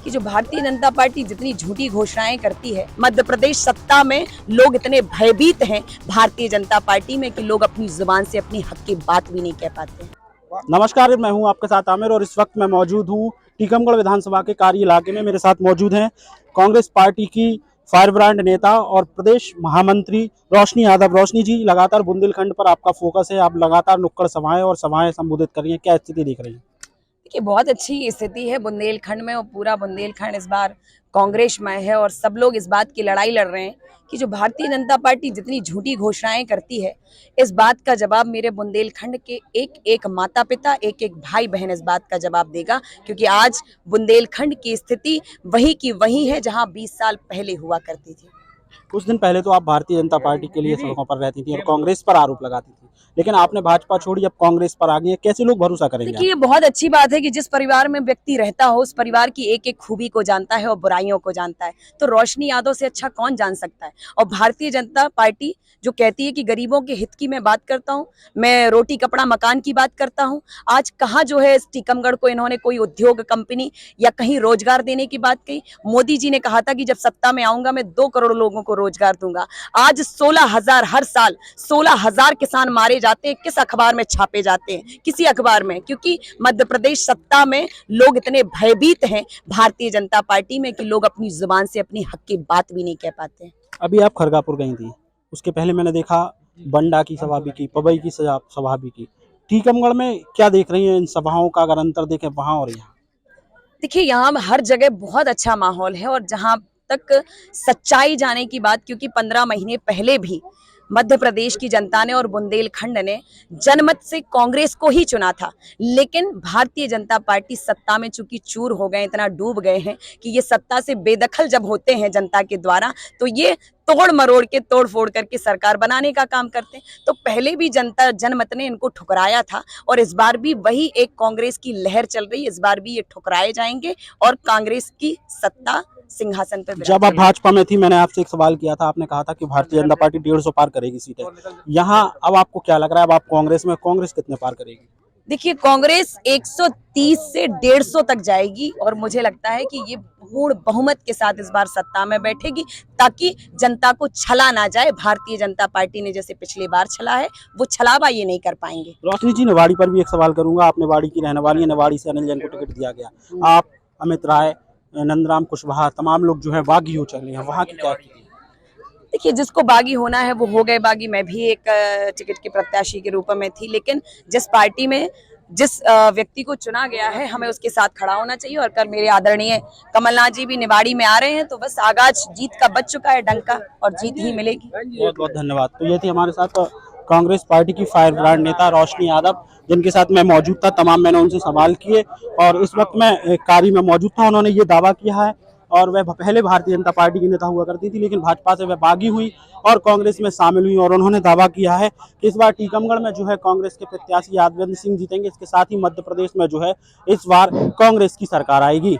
कि जो भारतीय जनता पार्टी जितनी झूठी घोषणाएं करती है, मध्य प्रदेश सत्ता में लोग इतने भयभीत हैं भारतीय जनता पार्टी में कि लोग अपनी जुबान से अपनी हक की बात भी नहीं कह पाते हैं। नमस्कार, मैं हूं आपके साथ आमिर और इस वक्त मैं मौजूद हूं टीकमगढ़ विधानसभा के कार्य इलाके में। मेरे साथ मौजूद हैं कांग्रेस पार्टी की फायर ब्रांड नेता और प्रदेश महामंत्री रोशनी यादव। रोशनी जी, लगातार बुंदेलखंड पर आपका फोकस है, आप लगातार नुक्कड़ सभाएं और सभाएं संबोधित कर रही हैं, क्या स्थिति देख रही हैं? देखिए, बहुत अच्छी स्थिति है बुंदेलखंड में और पूरा बुंदेलखंड इस बार कांग्रेस में है और सब लोग इस बात की लड़ाई लड़ रहे हैं कि जो भारतीय जनता पार्टी जितनी झूठी घोषणाएं करती है, इस बात का जवाब मेरे बुंदेलखंड के एक एक माता पिता, एक एक भाई बहन इस बात का जवाब देगा, क्योंकि आज बुंदेलखंड की स्थिति वही की वही है जहां 20 साल पहले हुआ करती थी। कुछ दिन पहले तो आप भारतीय जनता पार्टी के लिए सड़कों पर रहती थी और कांग्रेस पर आरोप लगाती थी, लेकिन आपने भाजपा छोड़ी, अब कांग्रेस पर आ गई है। कैसे लोग भरोसा करेंगे? देखिए, ये बहुत अच्छी बात है कि जिस परिवार में व्यक्ति रहता हो उस परिवार की एक एक खूबी को जानता है और बुराइयों को जानता है। तो रोशनी यादव से अच्छा कौन जान सकता है। और भारतीय जनता पार्टी जो कहती है कि गरीबों के हित की मैं बात करता हूँ, मैं रोटी कपड़ा मकान की बात करता हूँ, आज कहाँ जो है इस टीकमगढ़ को इन्होंने कोई उद्योग कंपनी या कहीं रोजगार देने की बात कही। मोदी जी ने कहा था कि जब सत्ता में आऊंगा मैं 2 करोड़ लोगों को रोजगार दूंगा। आज 16,000 हर साल 16,000 किसान मारे जाते हैं। किस अखबार में छापे जाते हैं? किसी अखबार में, क्योंकि मध्य प्रदेश सत्ता में लोग इतने भयभीत हैं भारतीय जनता पार्टी में कि लोग अपनी जुबान से अपनी हक की बात भी नहीं कह पाते हैं। अभी आप खरगापुर गई थी, उसके पहले मैंने देखा बंडा की सभा भी की, पवई की सभा भी की। टीकमगढ़ में क्या देख रही हैं इन सभाओं का, अगर अंतर देखें वहां और यहाँ? देखिए, यहाँ हर जगह बहुत अच्छा माहौल है और जहां तक सच्चाई जाने की बात, क्योंकि 15 महीने पहले भी मध्य प्रदेश की जनता ने और बुंदेलखंड ने जनमत से कांग्रेस को ही चुना था, लेकिन भारतीय जनता पार्टी सत्ता में चूंकि चूर हो गए, इतना डूब गए हैं कि ये सत्ता से बेदखल जब होते हैं जनता के द्वारा तो ये तोड़ मरोड़ के तोड़ फोड़ करके सरकार बनाने का काम करते हैं। तो पहले भी जनता जनमत ने इनको ठुकराया था और इस बार भी वही एक कांग्रेस की लहर चल रही है। इस बार भी ये ठुकराए जाएंगे और कांग्रेस की सत्ता सिंहासन पर। जब आप भाजपा में थी, मैंने आपसे एक सवाल किया था, आपने कहा था कि भारतीय जनता पार्टी 150 पार करेगी सीटें। यहाँ अब आपको क्या लग रहा है, अब आप कांग्रेस में, कांग्रेस कितने पार करेगी? देखिए, कांग्रेस 130 से 150 तक जाएगी और मुझे लगता है कि ये पूर्ण बहुमत के साथ इस बार सत्ता में बैठेगी, ताकि जनता को छला ना जाए। भारतीय जनता पार्टी ने जैसे पिछली बार छला है, वो छलावा ये नहीं कर पाएंगे। रोशनी जी, निवाड़ी पर भी एक सवाल करूंगा। आप निवाड़ी की रहने वाली है, निवाड़ी से अनिल जैन को टिकट दिया गया। आप, अमित राय, नंदराम कुशवाहा, तमाम लोग जो है बागी हो चले हैं, वहाँ की क्या स्थिति है? देखिए, जिसको बागी होना है वो हो गए बागी। मैं भी एक टिकट के प्रत्याशी के रूप में थी, लेकिन जिस पार्टी में जिस व्यक्ति को चुना गया है हमें उसके साथ खड़ा होना चाहिए। और कल मेरे आदरणीय कमलनाथ जी भी निवाड़ी में आ रहे हैं, तो बस आगाज जीत का बज चुका है डंका और जीत ही मिलेगी। बहुत बहुत धन्यवाद। तो ये थी हमारे साथ कांग्रेस पार्टी की फायर ब्रांड नेता रोशनी यादव, जिनके साथ मैं मौजूद था। तमाम मैंने उनसे सवाल किए और इस वक्त मैं कार्य में मौजूद था। उन्होंने ये दावा किया है, और वह पहले भारतीय जनता पार्टी की नेता हुआ करती थी, लेकिन भाजपा से वह बागी हुई और कांग्रेस में शामिल हुई। और उन्होंने दावा किया है कि इस बार टीकमगढ़ में जो है कांग्रेस के प्रत्याशी यादवेंद्र सिंह जीतेंगे। इसके साथ ही मध्य प्रदेश में जो है इस बार कांग्रेस की सरकार आएगी।